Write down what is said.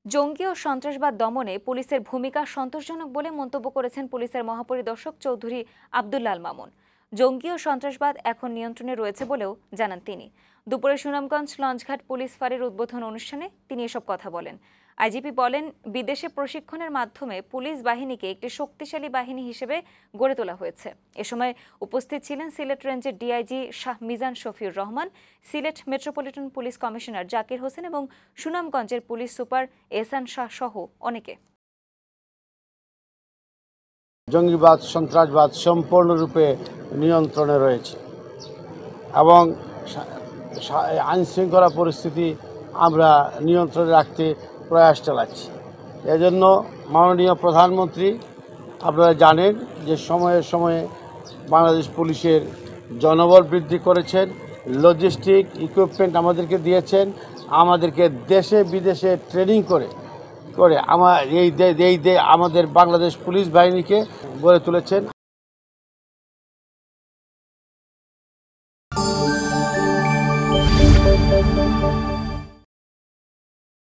জঙ্গি ও সন্ত্রাসবাদ দমনে পুলিশের ভূমিকা সন্তোষজনক বলে মন্তব্য করেছেন পুলিশের মহাপরিদর্শক চৌধুরী আব্দুল্লাল মামুন। জঙ্গি ও সন্ত্রাসবাদ এখন নিয়ন্ত্রণে রয়েছে বলেও জানান তিনি। দুপুরে সুনামগঞ্জ লঞ্চঘাট পুলিশ ফাঁড়ির উদ্বোধন অনুষ্ঠানে তিনি এসব কথা বলেন। আইজিপি বলেন, বিদেশে প্রশিক্ষণের মাধ্যমে পুলিশ বাহিনীকে একটি শক্তিশালী বাহিনী হিসেবে গড়ে তোলা হয়েছে। এ সময় উপস্থিত ছিলেন সিলেট রেঞ্জের DIG Shah Mizan Shafiur Rahman, Sylhet metropolitan police commissioner Zakir Hossain এবং সুনামগঞ্জের পুলিশ সুপার এহসান শাহ সহ অনেকে। জঙ্গিবাদ সন্ত্রাসবাদ সম্পূর্ণরূপে নিয়ন্ত্রণে রয়েছে এবং আইনশৃঙ্খলা পরিস্থিতি আমরা নিয়ন্ত্রণে রাখতে প্রয়াস চালাচ্ছি। এজন্য মাননীয় প্রধানমন্ত্রী আপনারা জানেন যে সময়ে সময়ে বাংলাদেশ পুলিশের জনবল বৃদ্ধি করেছেন, লজিস্টিক ইকুইপমেন্ট আমাদেরকে দিয়েছেন, আমাদেরকে দেশে বিদেশে ট্রেনিং করে আমাদের বাংলাদেশ পুলিশ বাহিনীকে গড়ে তুলেছেন।